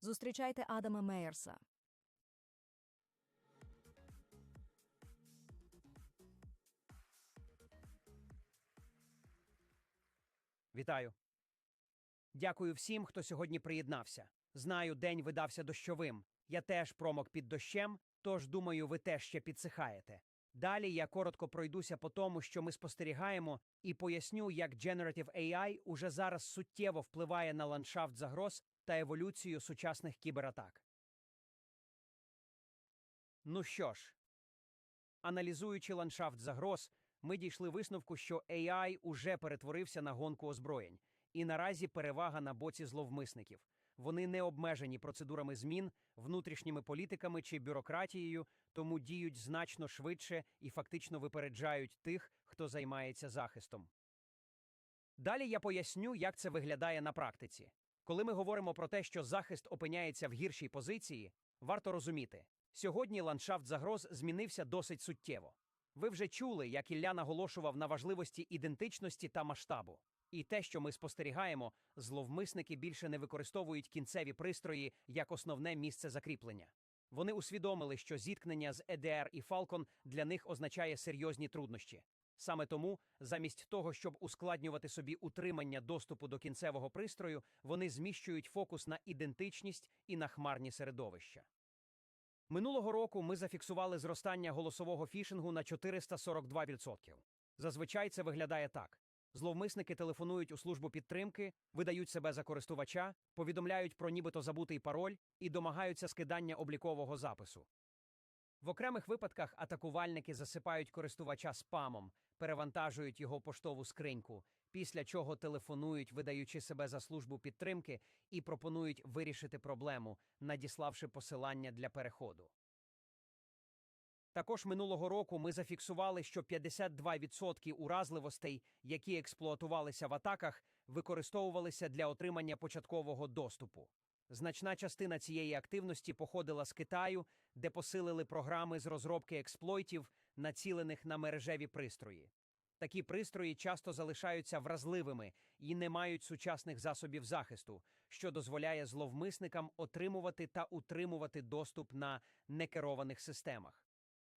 Зустрічайте Адама Мейерса. Вітаю. Дякую всім, хто сьогодні приєднався. Знаю, день видався дощовим. Я теж промок під дощем, тож, думаю, ви теж ще підсихаєте. Далі я коротко пройдуся по тому, що ми спостерігаємо, і поясню, як Generative AI уже зараз суттєво впливає на ландшафт загроз та еволюцію сучасних кібератак. Ну що ж, аналізуючи ландшафт загроз, ми дійшли висновку, що AI уже перетворився на гонку озброєнь, і наразі перевага на боці зловмисників. Вони не обмежені процедурами змін, внутрішніми політиками чи бюрократією, тому діють значно швидше і фактично випереджають тих, хто займається захистом. Далі я поясню, як це виглядає на практиці. Коли ми говоримо про те, що захист опиняється в гіршій позиції, варто розуміти, сьогодні ландшафт загроз змінився досить суттєво. Ви вже чули, як Ілля наголошував на важливості ідентичності та масштабу. І те, що ми спостерігаємо, зловмисники більше не використовують кінцеві пристрої як основне місце закріплення. Вони усвідомили, що зіткнення з EDR і Falcon для них означає серйозні труднощі. Саме тому, замість того, щоб ускладнювати собі утримання доступу до кінцевого пристрою, вони зміщують фокус на ідентичність і на хмарні середовища. Минулого року ми зафіксували зростання голосового фішингу на 442%. Зазвичай це виглядає так. Зловмисники телефонують у службу підтримки, видають себе за користувача, повідомляють про нібито забутий пароль і домагаються скидання облікового запису. В окремих випадках атакувальники засипають користувача спамом, перевантажують його поштову скриньку, після чого телефонують, видаючи себе за службу підтримки, і пропонують вирішити проблему, надіславши посилання для переходу. Також минулого року ми зафіксували, що 52% уразливостей, які експлуатувалися в атаках, використовувалися для отримання початкового доступу. Значна частина цієї активності походила з Китаю, де посилили програми з розробки експлойтів, націлених на мережеві пристрої. Такі пристрої часто залишаються вразливими і не мають сучасних засобів захисту, що дозволяє зловмисникам отримувати та утримувати доступ на некерованих системах.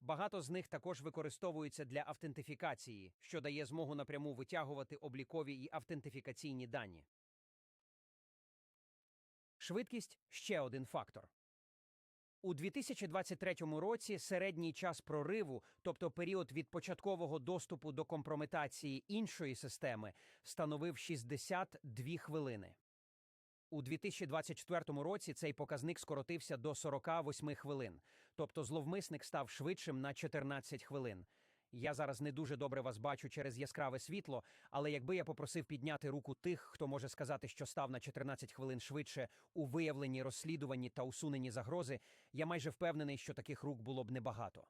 Багато з них також використовуються для автентифікації, що дає змогу напряму витягувати облікові і автентифікаційні дані. Швидкість – ще один фактор. У 2023 році середній час прориву, тобто період від початкового доступу до компрометації іншої системи, становив 62 хвилини. У 2024 році цей показник скоротився до 48 хвилин, тобто зловмисник став швидшим на 14 хвилин. Я зараз не дуже добре вас бачу через яскраве світло, але якби я попросив підняти руку тих, хто може сказати, що став на 14 хвилин швидше у виявленні, розслідуванні та усуненні загрози, я майже впевнений, що таких рук було б небагато.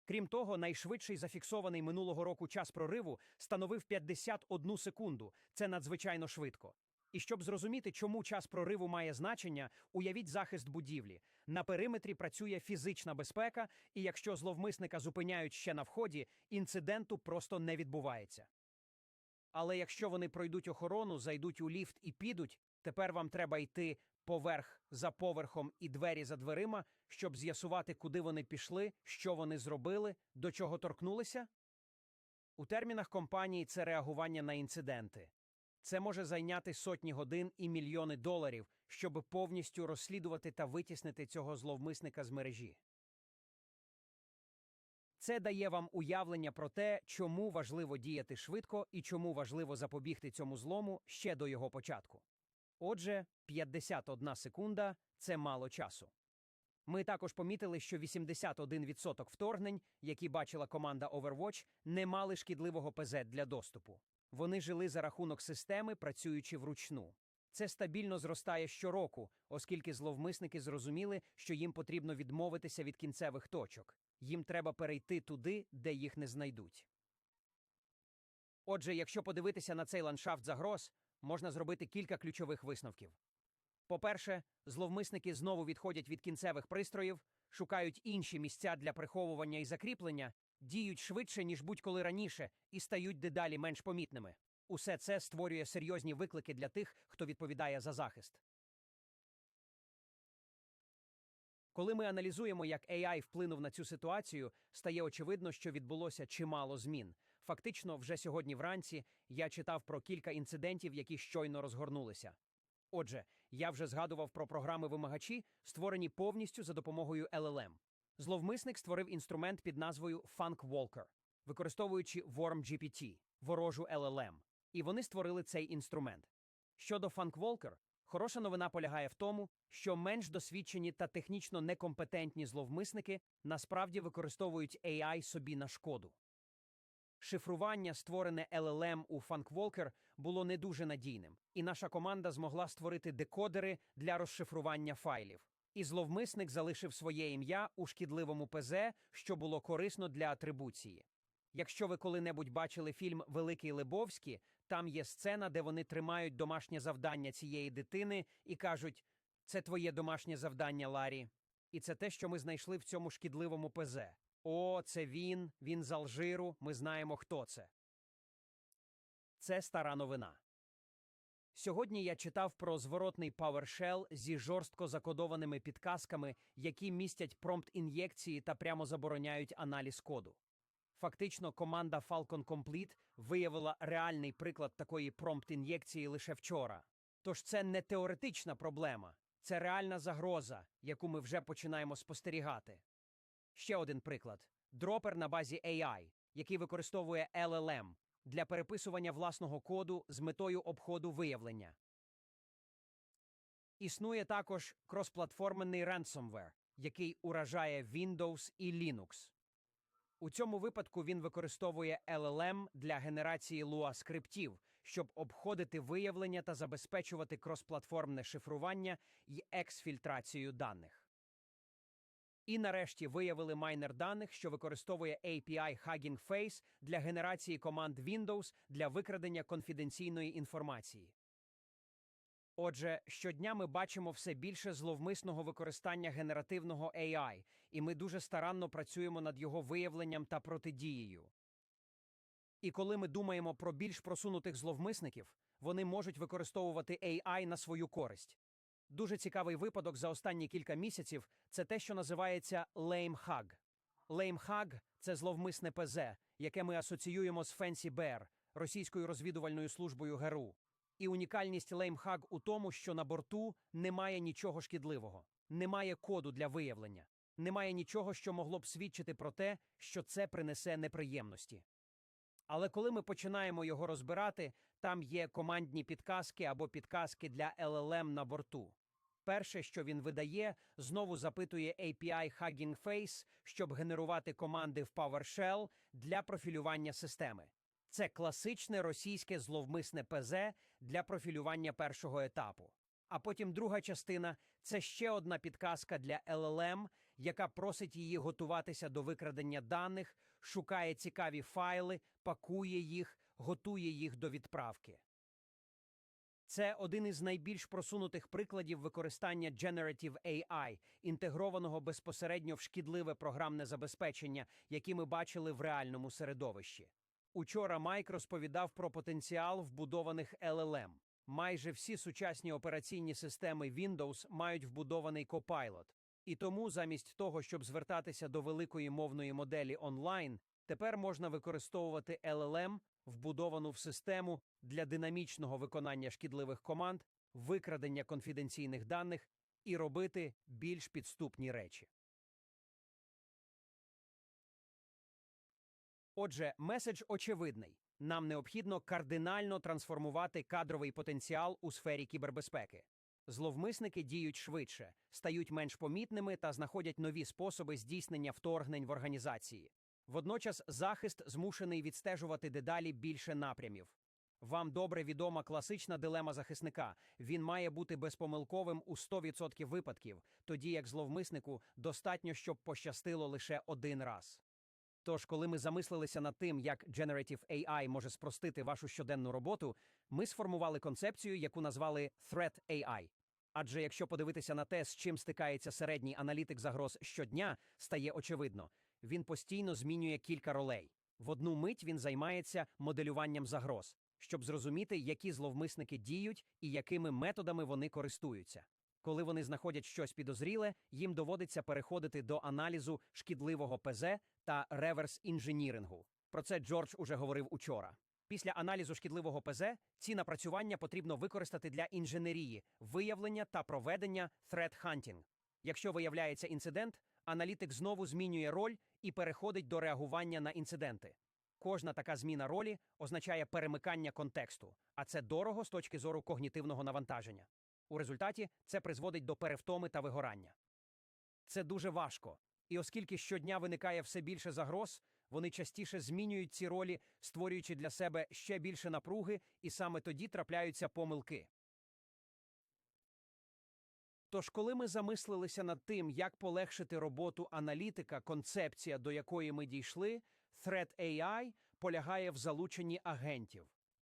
Крім того, найшвидший зафіксований минулого року час прориву становив 51 секунду. Це надзвичайно швидко. І щоб зрозуміти, чому час прориву має значення, уявіть захист будівлі. На периметрі працює фізична безпека, і якщо зловмисника зупиняють ще на вході, інциденту просто не відбувається. Але якщо вони пройдуть охорону, зайдуть у ліфт і підуть, тепер вам треба йти поверх за поверхом і двері за дверима, щоб з'ясувати, куди вони пішли, що вони зробили, до чого торкнулися? У термінах компанії це реагування на інциденти. Це може зайняти сотні годин і мільйони доларів, щоб повністю розслідувати та витіснити цього зловмисника з мережі. Це дає вам уявлення про те, чому важливо діяти швидко і чому важливо запобігти цьому злому ще до його початку. Отже, 51 секунда – це мало часу. Ми також помітили, що 81% вторгнень, які бачила команда Overwatch, не мали шкідливого ПЗ для доступу. Вони жили за рахунок системи, працюючи вручну. Це стабільно зростає щороку, оскільки зловмисники зрозуміли, що їм потрібно відмовитися від кінцевих точок. Їм треба перейти туди, де їх не знайдуть. Отже, якщо подивитися на цей ландшафт загроз, можна зробити кілька ключових висновків. По-перше, зловмисники знову відходять від кінцевих пристроїв, шукають інші місця для приховування і закріплення, діють швидше, ніж будь-коли раніше, і стають дедалі менш помітними. Усе це створює серйозні виклики для тих, хто відповідає за захист. Коли ми аналізуємо, як AI вплинув на цю ситуацію, стає очевидно, що відбулося чимало змін. Фактично, вже сьогодні вранці я читав про кілька інцидентів, які щойно розгорнулися. Отже, я вже згадував про програми-вимагачі, створені повністю за допомогою LLM. Зловмисник створив інструмент під назвою FunkWalker, використовуючи WormGPT, ворожу LLM. І вони створили цей інструмент. Щодо FunkWalker, хороша новина полягає в тому, що менш досвідчені та технічно некомпетентні зловмисники насправді використовують AI собі на шкоду. Шифрування, створене LLM у FunkWalker, було не дуже надійним, і наша команда змогла створити декодери для розшифрування файлів. І зловмисник залишив своє ім'я у шкідливому ПЗ, що було корисно для атрибуції. Якщо ви коли-небудь бачили фільм «Великий Лебовський», там є сцена, де вони тримають домашнє завдання цієї дитини і кажуть «Це твоє домашнє завдання, Ларі». І це те, що ми знайшли в цьому шкідливому ПЗ. О, це він з Алжиру, ми знаємо, хто це. Це стара новина. Сьогодні я читав про зворотний PowerShell зі жорстко закодованими підказками, які містять промпт-ін'єкції та прямо забороняють аналіз коду. Фактично, команда Falcon Complete виявила реальний приклад такої промпт-ін'єкції лише вчора. Тож це не теоретична проблема, це реальна загроза, яку ми вже починаємо спостерігати. Ще один приклад – дропер на базі AI, який використовує LLM для переписування власного коду з метою обходу виявлення. Існує також кросплатформенний ransomware, який уражає Windows і Linux. У цьому випадку він використовує LLM для генерації Lua-скриптів, щоб обходити виявлення та забезпечувати кросплатформне шифрування і ексфільтрацію даних. І нарешті виявили майнер даних, що використовує API Hugging Face для генерації команд Windows для викрадення конфіденційної інформації. Отже, щодня ми бачимо все більше зловмисного використання генеративного AI, і ми дуже старанно працюємо над його виявленням та протидією. І коли ми думаємо про більш просунутих зловмисників, вони можуть використовувати AI на свою користь. Дуже цікавий випадок за останні кілька місяців – це те, що називається LameHug. LameHug – це зловмисне ПЗ, яке ми асоціюємо з Fancy Bear, російською розвідувальною службою ГРУ. І унікальність LameHug у тому, що на борту немає нічого шкідливого, немає коду для виявлення, немає нічого, що могло б свідчити про те, що це принесе неприємності. Але коли ми починаємо його розбирати, там є командні підказки або підказки для LLM на борту. Перше, що він видає, знову запитує API Hugging Face, щоб генерувати команди в PowerShell для профілювання системи. Це класичне російське зловмисне ПЗ для профілювання першого етапу. А потім друга частина – це ще одна підказка для LLM, яка просить її готуватися до викрадення даних, шукає цікаві файли, пакує їх, готує їх до відправки. Це один із найбільш просунутих прикладів використання Generative AI, інтегрованого безпосередньо в шкідливе програмне забезпечення, які ми бачили в реальному середовищі. Учора Майк розповідав про потенціал вбудованих LLM. Майже всі сучасні операційні системи Windows мають вбудований Copilot. І тому замість того, щоб звертатися до великої мовної моделі онлайн, тепер можна використовувати LLM, вбудовану в систему для динамічного виконання шкідливих команд, викрадення конфіденційних даних і робити більш підступні речі. Отже, меседж очевидний. Нам необхідно кардинально трансформувати кадровий потенціал у сфері кібербезпеки. Зловмисники діють швидше, стають менш помітними та знаходять нові способи здійснення вторгнень в організації. Водночас захист змушений відстежувати дедалі більше напрямів. Вам добре відома класична дилема захисника. Він має бути безпомилковим у 100% випадків, тоді як зловмиснику достатньо, щоб пощастило лише один раз. Тож, коли ми замислилися над тим, як Generative AI може спростити вашу щоденну роботу, ми сформували концепцію, яку назвали Threat AI. Адже якщо подивитися на те, з чим стикається середній аналітик загроз щодня, стає очевидно. Він постійно змінює кілька ролей. В одну мить він займається моделюванням загроз, щоб зрозуміти, які зловмисники діють і якими методами вони користуються. Коли вони знаходять щось підозріле, їм доводиться переходити до аналізу шкідливого ПЗ та реверс-інженірингу. Про це Джордж уже говорив учора. Після аналізу шкідливого ПЗ ці напрацювання потрібно використати для інженерії, виявлення та проведення threat hunting. Якщо виявляється інцидент, аналітик знову змінює роль і переходить до реагування на інциденти. Кожна така зміна ролі означає перемикання контексту, а це дорого з точки зору когнітивного навантаження. У результаті це призводить до перевтоми та вигорання. Це дуже важко, і оскільки щодня виникає все більше загроз, вони частіше змінюють ці ролі, створюючи для себе ще більше напруги, і саме тоді трапляються помилки. Тож, коли ми замислилися над тим, як полегшити роботу аналітика, концепція, до якої ми дійшли, Threat AI полягає в залученні агентів.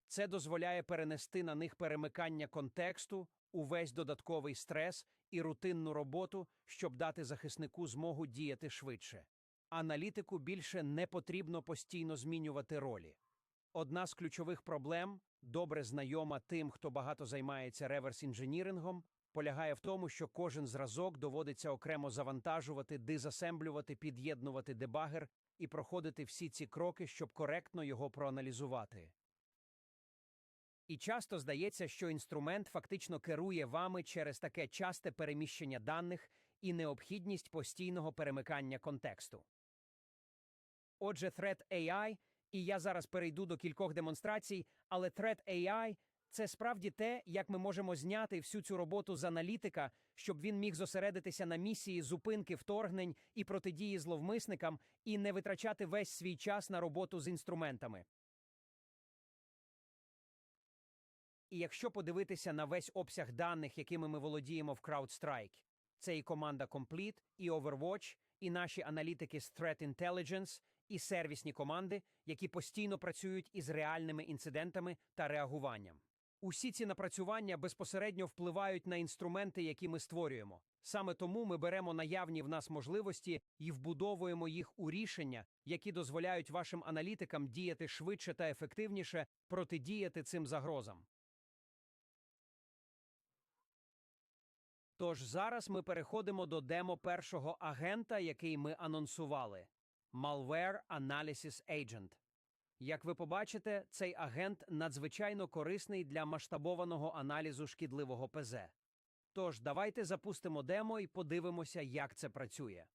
Це дозволяє перенести на них перемикання контексту, увесь додатковий стрес і рутинну роботу, щоб дати захиснику змогу діяти швидше. Аналітику більше не потрібно постійно змінювати ролі. Одна з ключових проблем, добре знайома тим, хто багато займається реверс-інженірингом, полягає в тому, що кожен зразок доводиться окремо завантажувати, дизасемблювати, під'єднувати дебагер і проходити всі ці кроки, щоб коректно його проаналізувати. І часто здається, що інструмент фактично керує вами через таке часте переміщення даних і необхідність постійного перемикання контексту. Отже, Threat AI, і я зараз перейду до кількох демонстрацій, але Threat AI – це справді те, як ми можемо зняти всю цю роботу з аналітика, щоб він міг зосередитися на місії зупинки вторгнень і протидії зловмисникам і не витрачати весь свій час на роботу з інструментами. І якщо подивитися на весь обсяг даних, якими ми володіємо в CrowdStrike, це і команда Complete, і Overwatch, і наші аналітики з Threat Intelligence, і сервісні команди, які постійно працюють із реальними інцидентами та реагуванням. Усі ці напрацювання безпосередньо впливають на інструменти, які ми створюємо. Саме тому ми беремо наявні в нас можливості і вбудовуємо їх у рішення, які дозволяють вашим аналітикам діяти швидше та ефективніше, протидіяти цим загрозам. Тож зараз ми переходимо до демо першого агента, який ми анонсували – Malware Analysis Agent. Як ви побачите, цей агент надзвичайно корисний для масштабованого аналізу шкідливого ПЗ. Тож давайте запустимо демо і подивимося, як це працює.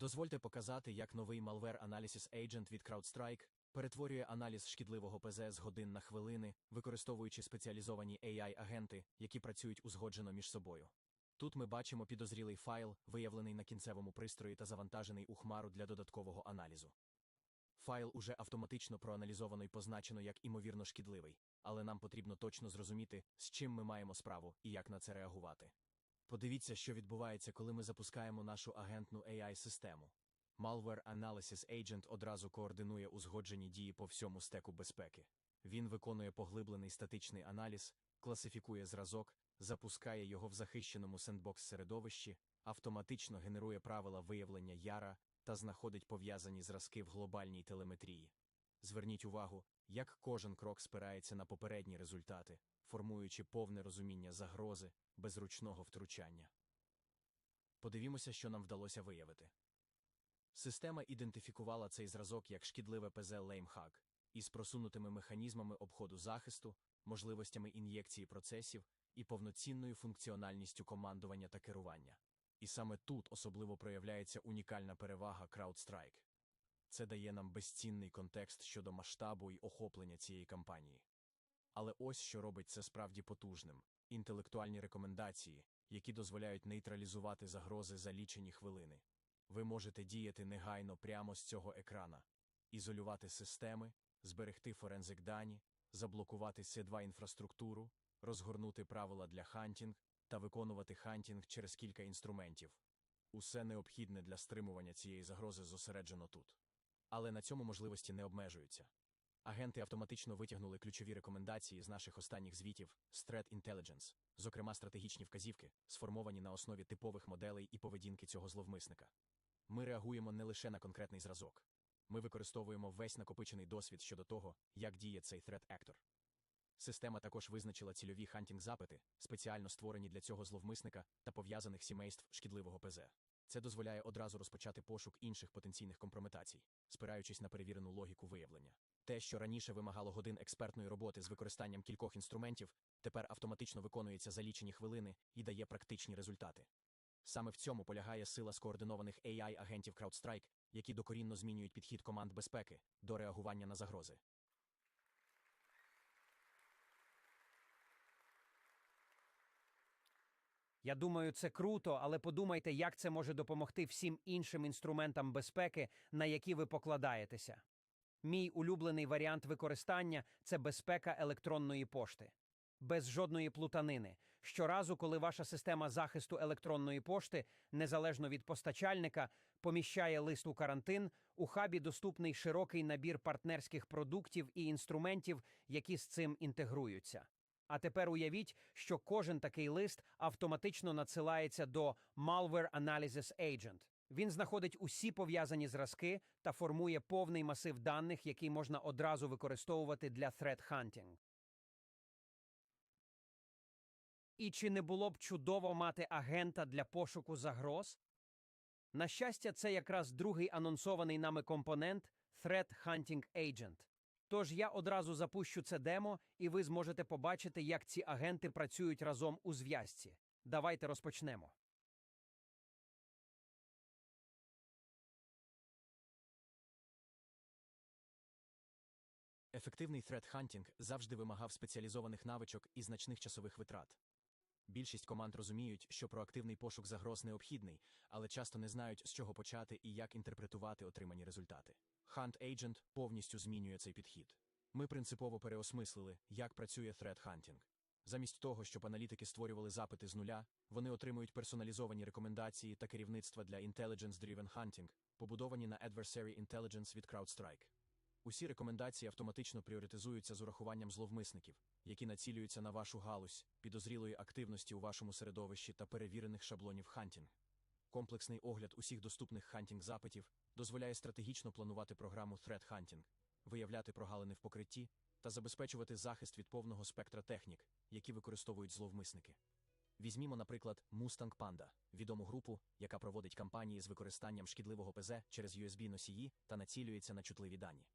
Дозвольте показати, як новий Malware Analysis Agent від CrowdStrike перетворює аналіз шкідливого ПЗ з годин на хвилини, використовуючи спеціалізовані AI-агенти, які працюють узгоджено між собою. Тут ми бачимо підозрілий файл, виявлений на кінцевому пристрої та завантажений у хмару для додаткового аналізу. Файл уже автоматично проаналізовано і позначено як імовірно шкідливий, але нам потрібно точно зрозуміти, з чим ми маємо справу і як на це реагувати. Подивіться, що відбувається, коли ми запускаємо нашу агентну AI-систему. Malware Analysis Agent одразу координує узгоджені дії по всьому стеку безпеки. Він виконує поглиблений статичний аналіз, класифікує зразок, запускає його в захищеному сендбокс-середовищі, автоматично генерує правила виявлення яра та знаходить пов'язані зразки в глобальній телеметрії. Зверніть увагу, як кожен крок спирається на попередні результати, формуючи повне розуміння загрози без ручного втручання. Подивімося, що нам вдалося виявити. Система ідентифікувала цей зразок як шкідливе ПЗ LameHug із просунутими механізмами обходу захисту, можливостями ін'єкції процесів і повноцінною функціональністю командування та керування. І саме тут особливо проявляється унікальна перевага CrowdStrike. Це дає нам безцінний контекст щодо масштабу і охоплення цієї кампанії. Але ось що робить це справді потужним – інтелектуальні рекомендації, які дозволяють нейтралізувати загрози за лічені хвилини. Ви можете діяти негайно прямо з цього екрана, ізолювати системи, зберегти форензик дані, заблокувати C2 інфраструктуру, розгорнути правила для хантінг та виконувати хантінг через кілька інструментів. Усе необхідне для стримування цієї загрози зосереджено тут. Але на цьому можливості не обмежуються. Агенти автоматично витягнули ключові рекомендації з наших останніх звітів з Threat Intelligence, зокрема стратегічні вказівки, сформовані на основі типових моделей і поведінки цього зловмисника. Ми реагуємо не лише на конкретний зразок. ми використовуємо весь накопичений досвід щодо того, як діє цей Threat Actor. Система також визначила цільові хантінг-запити, спеціально створені для цього зловмисника та пов'язаних сімейств шкідливого ПЗ. Це дозволяє одразу розпочати пошук інших потенційних компрометацій, спираючись на перевірену логіку виявлення. Те, що раніше вимагало годин експертної роботи з використанням кількох інструментів, тепер автоматично виконується за лічені хвилини і дає практичні результати. Саме в цьому полягає сила скоординованих AI-агентів CrowdStrike, які докорінно змінюють підхід команд безпеки до реагування на загрози. Я думаю, це круто, але подумайте, як це може допомогти всім іншим інструментам безпеки, на які ви покладаєтеся. Мій улюблений варіант використання – це безпека електронної пошти. Без жодної плутанини. Щоразу, коли ваша система захисту електронної пошти, незалежно від постачальника, поміщає лист у карантин, у хабі доступний широкий набір партнерських продуктів і інструментів, які з цим інтегруються. А тепер уявіть, що кожен такий лист автоматично надсилається до Malware Analysis Agent. Він знаходить усі пов'язані зразки та формує повний масив даних, який можна одразу використовувати для threat hunting. І чи не було б чудово мати агента для пошуку загроз? На щастя, це якраз другий анонсований нами компонент – Threat Hunting Agent. Тож я одразу запущу це демо, і ви зможете побачити, як ці агенти працюють разом у зв'язці. Давайте розпочнемо. Ефективний threat-hunting завжди вимагав спеціалізованих навичок і значних часових витрат. Більшість команд розуміють, що проактивний пошук загроз необхідний, але часто не знають, з чого почати і як інтерпретувати отримані результати. Hunt Agent повністю змінює цей підхід. Ми принципово переосмислили, як працює Threat Hunting. Замість того, щоб аналітики створювали запити з нуля, вони отримують персоналізовані рекомендації та керівництва для Intelligence-Driven Hunting, побудовані на Adversary Intelligence від CrowdStrike. Усі рекомендації автоматично пріоритизуються з урахуванням зловмисників, які націлюються на вашу галузь, підозрілої активності у вашому середовищі та перевірених шаблонів хантінг. Комплексний огляд усіх доступних хантінг-запитів дозволяє стратегічно планувати програму Threat Hunting, виявляти прогалини в покритті та забезпечувати захист від повного спектра технік, які використовують зловмисники. Візьмімо, наприклад, Mustang Panda, відому групу, яка проводить кампанії з використанням шкідливого ПЗ через USB-носії та націлюється на чутливі дані.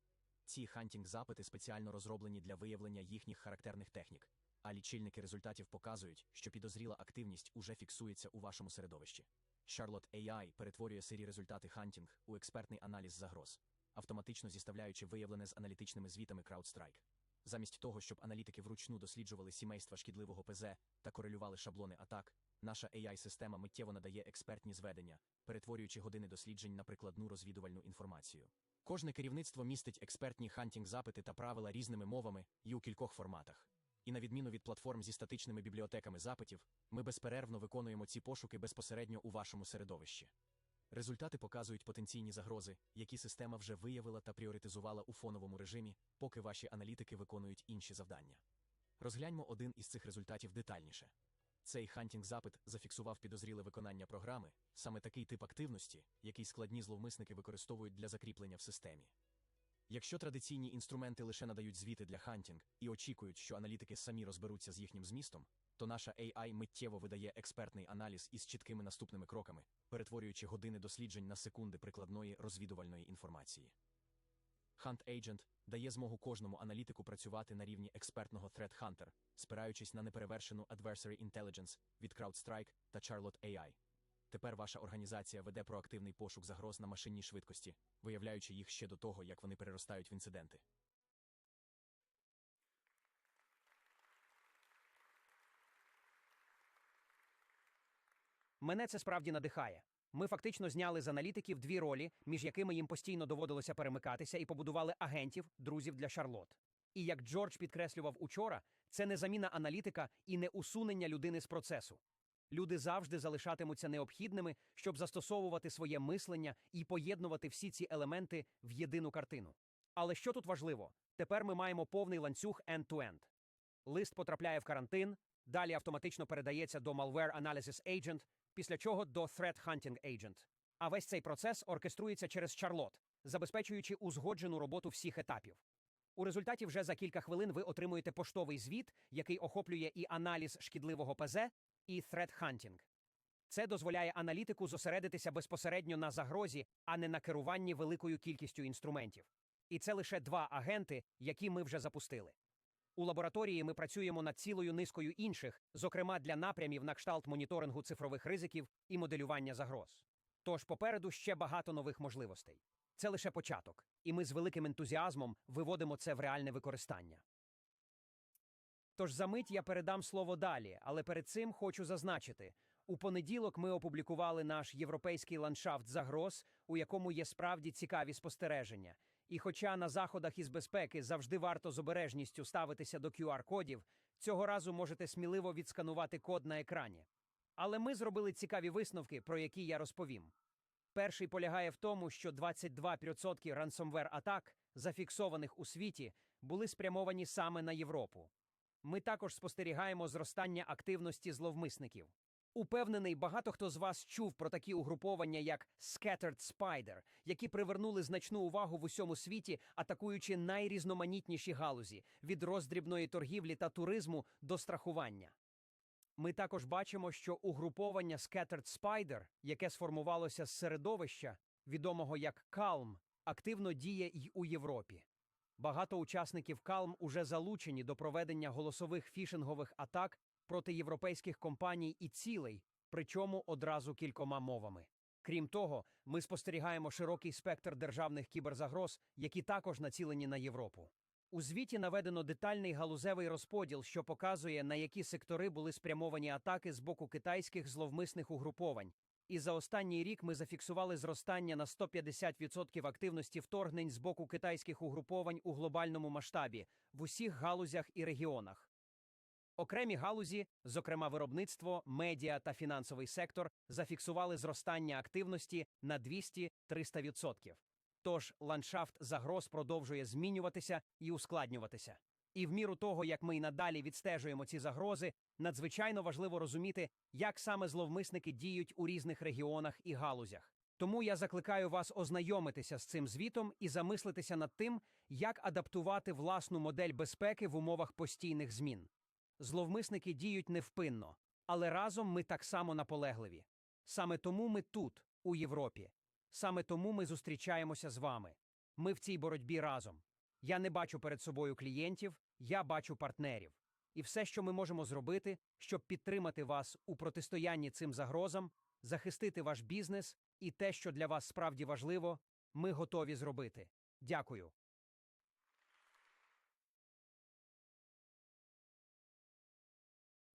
Ці хантінг-запити спеціально розроблені для виявлення їхніх характерних технік, а лічильники результатів показують, що підозріла активність уже фіксується у вашому середовищі. Charlotte AI перетворює сирі результати хантінг у експертний аналіз загроз, автоматично зіставляючи виявлене з аналітичними звітами CrowdStrike. Замість того, щоб аналітики вручну досліджували сімейства шкідливого ПЗ та корелювали шаблони атак, наша AI-система миттєво надає експертні зведення, перетворюючи години досліджень на прикладну розвідувальну інформацію. Кожне керівництво містить експертні хантінг-запити та правила різними мовами і у кількох форматах. І на відміну від платформ зі статичними бібліотеками запитів, ми безперервно виконуємо ці пошуки безпосередньо у вашому середовищі. Результати показують потенційні загрози, які система вже виявила та пріоритизувала у фоновому режимі, поки ваші аналітики виконують інші завдання. Розгляньмо один із цих результатів детальніше. Цей хантінг-запит зафіксував підозріле виконання програми, саме такий тип активності, який складні зловмисники використовують для закріплення в системі. Якщо традиційні інструменти лише надають звіти для хантінг і очікують, що аналітики самі розберуться з їхнім змістом, то наша AI миттєво видає експертний аналіз із чіткими наступними кроками, перетворюючи години досліджень на секунди прикладної розвідувальної інформації. Hunt Agent дає змогу кожному аналітику працювати на рівні експертного Threat Hunter, спираючись на неперевершену Adversary Intelligence від CrowdStrike та Charlotte AI. Тепер ваша організація веде проактивний пошук загроз на машинній швидкості, виявляючи їх ще до того, як вони переростають в інциденти. Мене це справді надихає. Ми фактично зняли з аналітиків дві ролі, між якими їм постійно доводилося перемикатися, і побудували агентів, друзів для Шарлот. І як Джордж підкреслював учора, це не заміна аналітика і не усунення людини з процесу. Люди завжди залишатимуться необхідними, щоб застосовувати своє мислення і поєднувати всі ці елементи в єдину картину. Але що тут важливо? Тепер ми маємо повний ланцюг end-to-end. Лист потрапляє в карантин, далі автоматично передається до Malware Analysis Agent, після чого до Threat Hunting Agent. А весь цей процес оркеструється через Charlotte, забезпечуючи узгоджену роботу всіх етапів. У результаті вже за кілька хвилин ви отримуєте поштовий звіт, який охоплює і аналіз шкідливого ПЗ, і threat hunting. Це дозволяє аналітику зосередитися безпосередньо на загрозі, а не на керуванні великою кількістю інструментів. І це лише 2 агенти, які ми вже запустили. У лабораторії ми працюємо над цілою низкою інших, зокрема для напрямів на кшталт моніторингу цифрових ризиків і моделювання загроз. Тож попереду ще багато нових можливостей. Це лише початок, і ми з великим ентузіазмом виводимо це в реальне використання. Тож за мить я передам слово далі, але перед цим хочу зазначити, у понеділок ми опублікували наш європейський ландшафт загроз, у якому є справді цікаві спостереження. І хоча на заходах із безпеки завжди варто з обережністю ставитися до QR-кодів, цього разу можете сміливо відсканувати код на екрані. Але ми зробили цікаві висновки, про які я розповім. Перший полягає в тому, що 22% ransomware-атак, зафіксованих у світі, були спрямовані саме на Європу. Ми також спостерігаємо зростання активності зловмисників. Упевнений, багато хто з вас чув про такі угруповання, як Scattered Spider, які привернули значну увагу в усьому світі, атакуючи найрізноманітніші галузі – від роздрібної торгівлі та туризму до страхування. Ми також бачимо, що угруповання Scattered Spider, яке сформувалося з середовища, відомого як Calm, активно діє й у Європі. Багато учасників Calm уже залучені до проведення голосових фішингових атак проти європейських компаній і цілей, причому одразу кількома мовами. Крім того, ми спостерігаємо широкий спектр державних кіберзагроз, які також націлені на Європу. У звіті наведено детальний галузевий розподіл, що показує, на які сектори були спрямовані атаки з боку китайських зловмисних угруповань. І за останній рік ми зафіксували зростання на 150% активності вторгнень з боку китайських угруповань у глобальному масштабі, в усіх галузях і регіонах. Окремі галузі, зокрема виробництво, медіа та фінансовий сектор, зафіксували зростання активності на 200-300%. Тож ландшафт загроз продовжує змінюватися і ускладнюватися. І в міру того, як ми й надалі відстежуємо ці загрози, надзвичайно важливо розуміти, як саме зловмисники діють у різних регіонах і галузях. Тому я закликаю вас ознайомитися з цим звітом і замислитися над тим, як адаптувати власну модель безпеки в умовах постійних змін. Зловмисники діють невпинно, але разом ми так само наполегливі. Саме тому ми тут, у Європі. Саме тому ми зустрічаємося з вами. Ми в цій боротьбі разом. Я не бачу перед собою клієнтів, я бачу партнерів. І все, що ми можемо зробити, щоб підтримати вас у протистоянні цим загрозам, захистити ваш бізнес і те, що для вас справді важливо, ми готові зробити. Дякую.